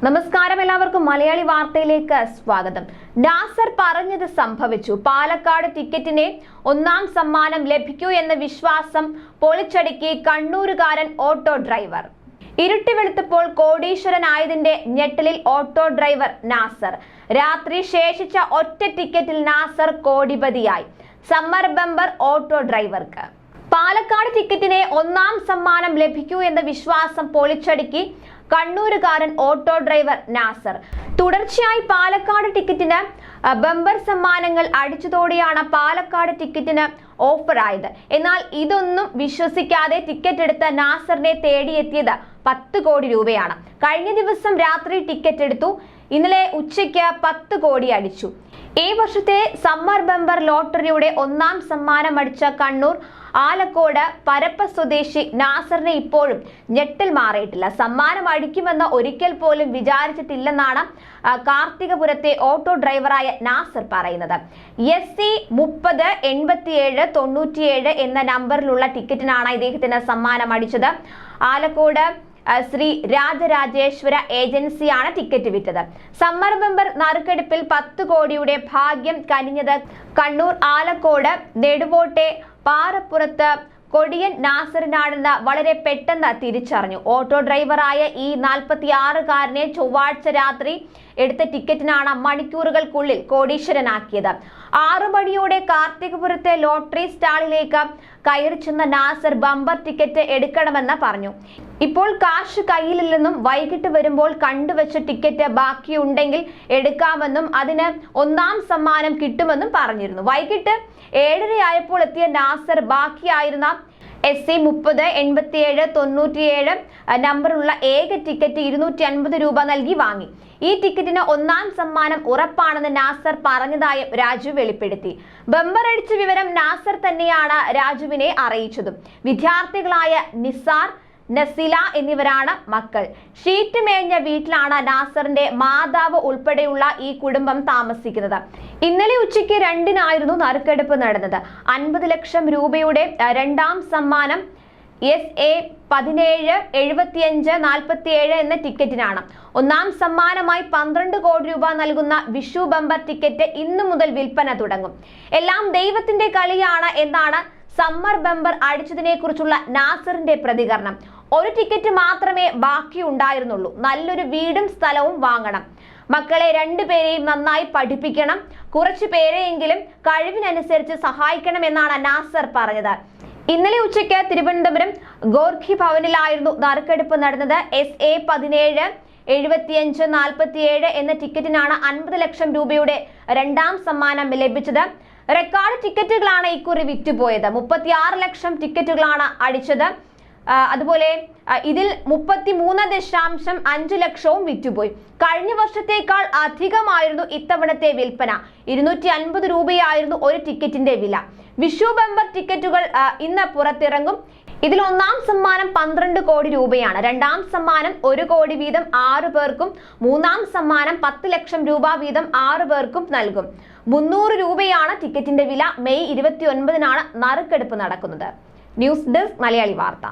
നമസ്കാരം, എല്ലാവർക്കും മലയാളി വാർത്തയിലേക്ക് സ്വാഗതം. നാസർ പറഞ്ഞത് സംഭവിച്ചു. പാലക്കാട് ടിക്കറ്റിനെ ഒന്നാം സമ്മാനം ലഭിക്കൂ എന്ന വിശ്വാസം പൊളിച്ചടുക്കി കണ്ണൂരുകാരൻ ഓട്ടോ ഡ്രൈവർ. ഇരുട്ടി വെളുത്തപ്പോൾ കോടീശ്വരനായതിന്റെ ഞെട്ടലിൽ ഓട്ടോ ഡ്രൈവർ നാസർ. രാത്രി ശേഷിച്ച ഒറ്റ ടിക്കറ്റിൽ നാസർ കോടിപതിയായി. സമ്മർ ബമ്പർ ഓട്ടോ ഡ്രൈവർക്ക്. പാലക്കാട് ടിക്കറ്റിനെ ഒന്നാം സമ്മാനം ലഭിക്കൂ എന്ന വിശ്വാസം പൊളിച്ചടുക്കി കണ്ണൂരുകാരൻ ഓട്ടോ ഡ്രൈവർ നാസർ. തുടർച്ചയായി പാലക്കാട് ടിക്കറ്റിന് ബമ്പർ സമ്മാനങ്ങൾ അടിച്ചതോടെയാണ് പാലക്കാട് ടിക്കറ്റിന് ഓഫറായത്. എന്നാൽ ഇതൊന്നും വിശ്വസിക്കാതെ ടിക്കറ്റ് എടുത്ത നാസറിനെ തേടിയെത്തിയത് 10 കോടി രൂപയാണ്. കഴിഞ്ഞ ദിവസം രാത്രി ടിക്കറ്റ് എടുത്തു. ഇന്നലെ ഉച്ചയ്ക്ക് 10 കോടി അടിച്ചു. ഈ വർഷത്തെ സമ്മർ ബമ്പർ ലോട്ടറിയുടെ ഒന്നാം സമ്മാനം അടിച്ച കണ്ണൂർ ആലക്കോട് പരപ്പ സ്വദേശി നാസറിനെ ഇപ്പോഴും ഞെട്ടൽ മാറിയിട്ടില്ല. സമ്മാനം അടിക്കുമെന്ന് ഒരിക്കൽ പോലും വിചാരിച്ചിട്ടില്ലെന്നാണ് കാർത്തികപുരത്തെ ഓട്ടോ ഡ്രൈവറായ നാസർ പറയുന്നത്. SC 30 87 97 എന്ന നമ്പറിലുള്ള ടിക്കറ്റിനാണ് ഇദ്ദേഹത്തിന് സമ്മാനം അടിച്ചത്. ആലക്കോട് ശ്രീ രാജരാജേശ്വര ഏജൻസിയാണ് ടിക്കറ്റ് വിറ്റത്. സമ്മർ ബമ്പർ നറുക്കെടുപ്പിൽ 10 കോടിയുടെ ഭാഗ്യം കനിഞ്ഞത് കണ്ണൂർ ആലക്കോട് നെടുവോട്ടെ പാറപ്പുറത്ത് കൊടിയൻ നാസറിനാണെന്ന് വളരെ പെട്ടെന്ന് തിരിച്ചറിഞ്ഞു. ഓട്ടോ ഡ്രൈവറായ ഈ 46-കാരനെ ചൊവ്വാഴ്ച രാത്രി എടുത്ത ടിക്കറ്റിനാണ് മണിക്കൂറുകൾക്കുള്ളിൽ കോടീശ്വരനാക്കിയത്. 6 മണിയോടെ കാർത്തികപുരത്തെ ലോട്ടറി സ്റ്റാളിലേക്ക് കയറി ചെന്ന നാസർ ബമ്പർ ടിക്കറ്റ് എടുക്കണമെന്ന് പറഞ്ഞു. ഇപ്പോൾ കാശ് കയ്യിലില്ലെന്നും വൈകിട്ട് വരുമ്പോൾ കണ്ടുവച്ച ടിക്കറ്റ് ബാക്കിയുണ്ടെങ്കിൽ എടുക്കാമെന്നും അതിന് ഒന്നാം സമ്മാനം കിട്ടുമെന്നും പറഞ്ഞിരുന്നു. വൈകിട്ട് 7:30 ആയപ്പോൾ എത്തിയ നാസർ ബാക്കിയായിരുന്ന SC 30 87 97 നമ്പറുള്ള ഏക ടിക്കറ്റ് 250 രൂപ നൽകി വാങ്ങി. ഈ ടിക്കറ്റിന് ഒന്നാം സമ്മാനം ഉറപ്പാണെന്ന് നാസർ പറഞ്ഞതായും രാജു വെളിപ്പെടുത്തി. ബമ്പർ അടിച്ച വിവരം നാസർ തന്നെയാണ് രാജുവിനെ അറിയിച്ചതും. വിദ്യാർത്ഥികളായ നിസാർ, നസില എന്നിവരാണ് മക്കൾ. ഷീറ്റ് മേഞ്ഞ വീട്ടിലാണ് നാസറിന്റെ മാതാവ് ഉൾപ്പെടെയുള്ള ഈ കുടുംബം താമസിക്കുന്നത്. ഇന്നലെ ഉച്ചയ്ക്ക് 2-നായിരുന്നു നറുക്കെടുപ്പ് നടന്നത്. 50 ലക്ഷം രൂപയുടെ രണ്ടാം സമ്മാനം SA 17 75 47 എന്ന ടിക്കറ്റിനാണ്. ഒന്നാം സമ്മാനമായി 12 കോടി രൂപ നൽകുന്ന വിഷു ബമ്പർ ടിക്കറ്റ് ഇന്നു മുതൽ വിൽപ്പന തുടങ്ങും. എല്ലാം ദൈവത്തിന്റെ കളിയാണ് എന്നാണ് സമ്മർ ബമ്പർ അടിച്ചതിനെ കുറിച്ചുള്ള നാസറിന്റെ പ്രതികരണം. ഒരു ടിക്കറ്റ് മാത്രമേ ബാക്കിയുണ്ടായിരുന്നുള്ളൂ. നല്ലൊരു വീടും സ്ഥലവും വാങ്ങണം. മക്കളെ 2 പേരെയും നന്നായി പഠിപ്പിക്കണം. കുറച്ചു പേരെയെങ്കിലും കഴിവിനനുസരിച്ച് സഹായിക്കണം എന്നാണ് നാസർ പറഞ്ഞത്. ഇന്നലെ ഉച്ചയ്ക്ക് തിരുവനന്തപുരം ഗോർഖി ഭവനിലായിരുന്നു നറുക്കെടുപ്പ് നടന്നത്. SA 17 75 47 എന്ന ടിക്കറ്റിനാണ് 50 ലക്ഷം രൂപയുടെ രണ്ടാം സമ്മാനം ലഭിച്ചത്. റെക്കോർഡ് ടിക്കറ്റുകളാണ് ഇക്കുറി വിറ്റുപോയത്. 36 ലക്ഷം ടിക്കറ്റുകളാണ് അടിച്ചത്. അതുപോലെ ഇതിൽ 33.5 ലക്ഷവും വിറ്റുപോയി. കഴിഞ്ഞ വർഷത്തേക്കാൾ അധികമായിരുന്നു ഇത്തവണത്തെ വിൽപ്പന. 250 രൂപയായിരുന്നു ഒരു ടിക്കറ്റിന്റെ വില. വിഷു ബമ്പർ ടിക്കറ്റുകൾ ഇന്ന് പുറത്തിറങ്ങും. ഇതിൽ ഒന്നാം സമ്മാനം 12 കോടി രൂപയാണ്. രണ്ടാം സമ്മാനം 1 കോടി വീതം 6 പേർക്കും, മൂന്നാം സമ്മാനം 10 ലക്ഷം രൂപ വീതം 6 പേർക്കും നൽകും. 300 രൂപയാണ് ടിക്കറ്റിന്റെ വില. മെയ് 29-നാണ് നറുക്കെടുപ്പ് നടക്കുന്നത്. ന്യൂസ് ഡെസ്ക് മലയാളി വാർത്ത.